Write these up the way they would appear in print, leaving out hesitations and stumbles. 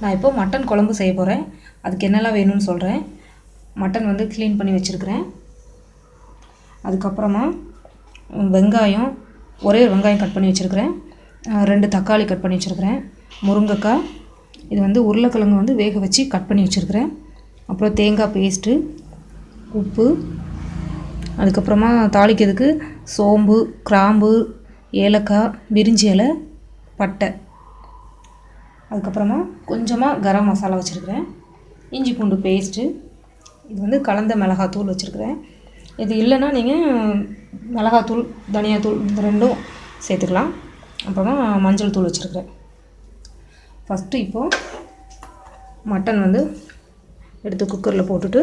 நான் இப்போ மட்டன் குழம்பு செய்ய போகிறேன். அதுக்கு என்னெல்லாம் வேணும்னு சொல்கிறேன். மட்டன் வந்து க்ளீன் பண்ணி வச்சுருக்கிறேன். அதுக்கப்புறமா வெங்காயம், ஒரே ஒரு வெங்காயம் கட் பண்ணி வச்சுருக்கிறேன். 2 தக்காளி கட் பண்ணி வச்சுருக்கிறேன். முருங்கைக்காய், இது வந்து உருளைக்கிழங்கு வந்து வேக வச்சு கட் பண்ணி வச்சுருக்கிறேன். அப்புறம் தேங்காய் பேஸ்ட்டு, உப்பு, அதுக்கப்புறமா தாளிக்கிறதுக்கு சோம்பு, கிராம்பு, ஏலக்காய், பிரிஞ்சி இலை, பட்டை, அதுக்கப்புறமா கொஞ்சமாக கரம் மசாலா வச்சுருக்கிறேன். இஞ்சி பூண்டு பேஸ்ட்டு, இது வந்து கலந்த மிளகாத்தூள் வச்சுருக்கிறேன். இது இல்லைன்னா நீங்கள் மிளகாத்தூள், தனியாத்தூள் இந்த ரெண்டும் சேர்த்துக்கலாம். அப்புறமா மஞ்சள் தூள் வச்சுருக்கிறேன். ஃபஸ்ட்டு இப்போது மட்டன் வந்து எடுத்து குக்கரில் போட்டுட்டு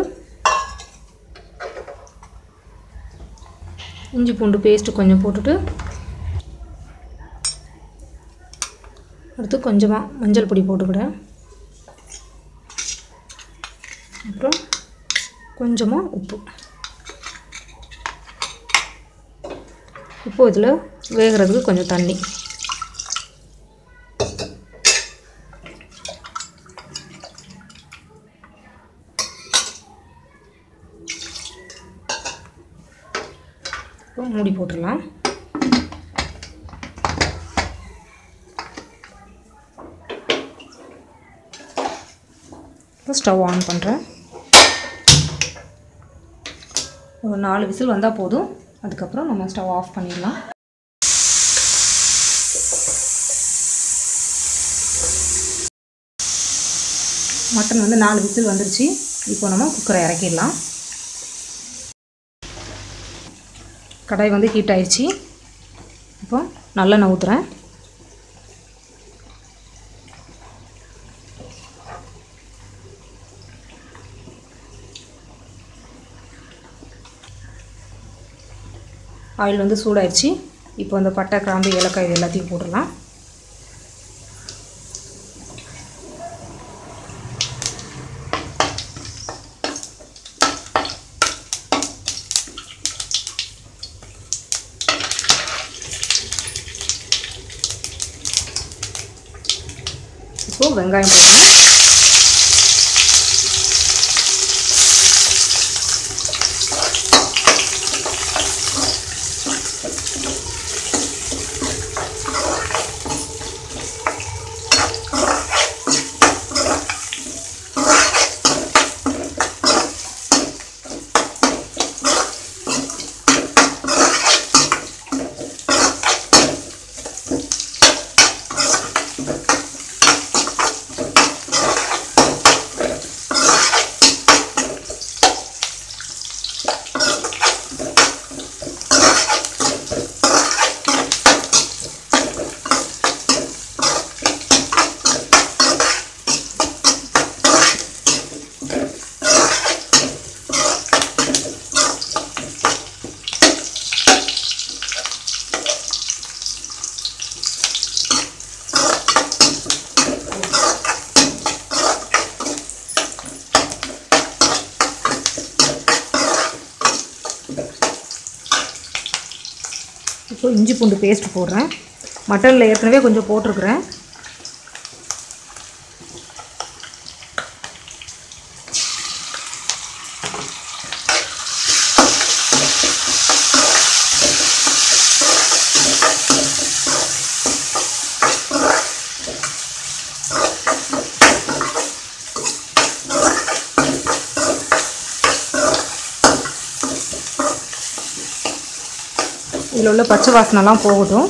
இஞ்சி பூண்டு பேஸ்ட்டு கொஞ்சம் போட்டுட்டு அடுத்து கொஞ்சமாக மஞ்சள் பொடி போட்டுக்கிறேன். அப்புறம் கொஞ்சமாக உப்பு. இப்போது இதில் வேகிறதுக்கு கொஞ்சம் தண்ணி. மூடி போட்டுடலாம். இப்போ ஸ்டவ் ஆன் பண்ணுறேன். ஒரு 4 விசில் வந்தால் போதும். அதுக்கப்புறம் நம்ம ஸ்டவ் ஆஃப் பண்ணிடலாம். மட்டன் வந்து 4 விசில் வந்துருச்சு. இப்போ நம்ம குக்கரை இறக்கிடலாம். கடாய் வந்து ஹீட் ஆயிடுச்சு. இப்போ நல்லெண்ணெய் ஊற்றுறேன். ஆயில் வந்து சூடாயிடுச்சு. இப்போ அந்த பட்டை, கிராம்பு, ஏலக்காய் இது எல்லாத்தையும் போட்டுடலாம். இப்போ வெங்காயம் போட்டுறேன். இப்போ இஞ்சி பூண்டு பேஸ்ட் போடுறேன். மட்டனில் ஏற்கனவே கொஞ்சம் போட்டிருக்கிறேன். இதில் உள்ள பச்சை வாசனைலாம் போகட்டும்.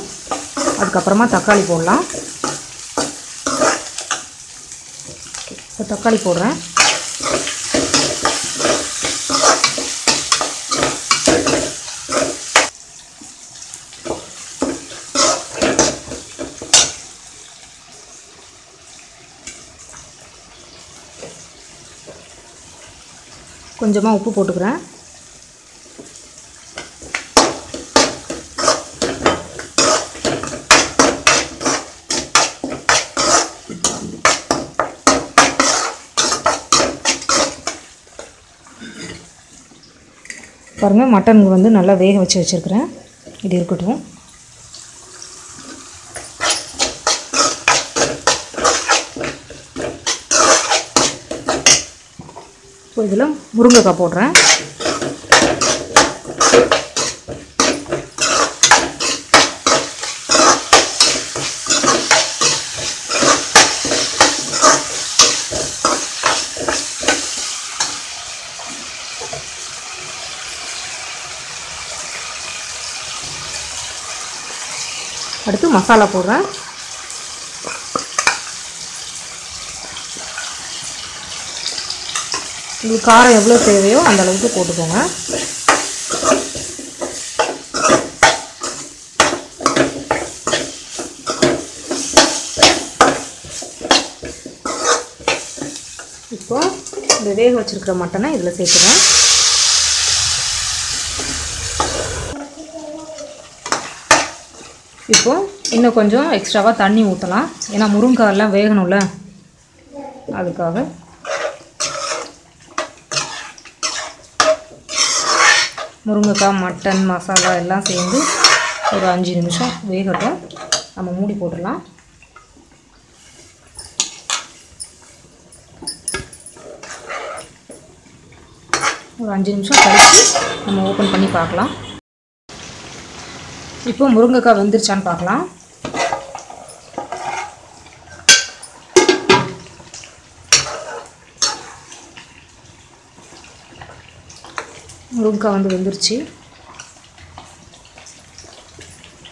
அதுக்கப்புறமா தக்காளி போடலாம். இப்போ தக்காளி போடுறேன். கொஞ்சமாக உப்பு போட்டுக்கிறேன். பாருங்கள், மட்டன் வந்து நல்லா வேக வச்சு வச்சுருக்கிறேன். இது இருக்கட்டும். இப்போ இதில் முருங்கைக்காய் போடுறேன். அடுத்து மசாலா போடுறேன். உங்களுக்கு காரம் எவ்வளோ தேவையோ அந்த அளவுக்கு போட்டுக்கோங்க. இப்போ இந்த வேக வச்சுருக்கிற மட்டனை இதில் சேர்த்துறேன். இப்போ இன்னும் கொஞ்சம் எக்ஸ்ட்ராவாக தண்ணி ஊற்றலாம். ஏன்னா முருங்கைக்காயெல்லாம் வேகணும்ல, அதுக்காக. முருங்கைக்காய், மட்டன், மசாலா எல்லாம் சேர்ந்து ஒரு 5 நிமிஷம் வேகட்டும். நம்ம மூடி போட்டுடலாம். ஒரு 5 நிமிஷம் கழித்து நம்ம ஓப்பன் பண்ணி பார்க்கலாம். இப்போ முருங்கைக்காய் வெந்துருச்சான்னு பார்க்கலாம். முருங்கைக்காய் வந்து வெந்துருச்சு.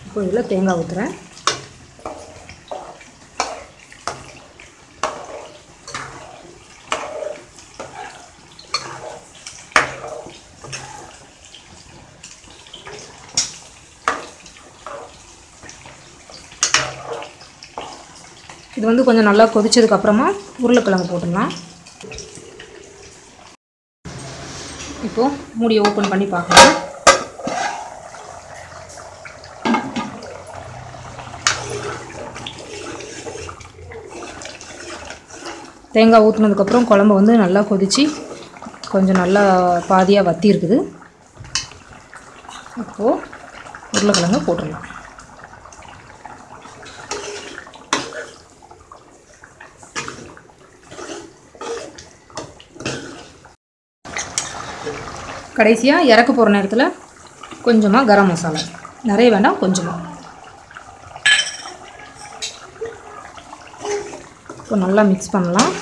இப்போ இதில் தேங்காய் ஊற்றுறேன். இது வந்து கொஞ்சம் நல்லா கொதிச்சதுக்கப்புறமா உருளைக்கிழங்கு போட்டுடலாம். இப்போது மூடியை ஓப்பன் பண்ணி பார்க்கலாம். தேங்காய் ஊற்றுனதுக்கப்புறம் குழம்பு வந்து நல்லா கொதித்து கொஞ்சம் நல்லா பாதியாக வற்றி இருக்குது. இப்போது உருளைக்கிழங்கு போட்டுடலாம். கடைசியாக இறக்க போகிற நேரத்தில் கொஞ்சமாக கரம் மசாலா, நிறைய வேண்டாம், கொஞ்சமாக. இப்போ நல்லா மிக்ஸ் பண்ணலாம்.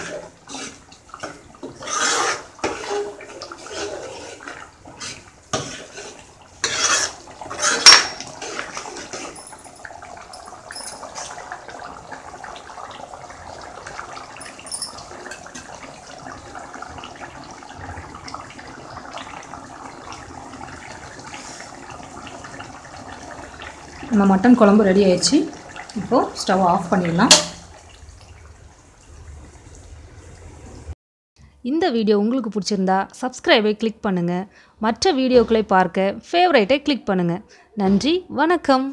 நம்ம மட்டன் குழம்பு ரெடி ஆயிடுச்சு. இப்போது ஸ்டவ் ஆஃப் பண்ணிடலாம். இந்த வீடியோ உங்களுக்கு பிடிச்சிருந்தா சப்ஸ்கிரைபை கிளிக் பண்ணுங்கள். மற்ற வீடியோக்களை பார்க்க ஃபேவரைட்டை கிளிக் பண்ணுங்கள். நன்றி, வணக்கம்.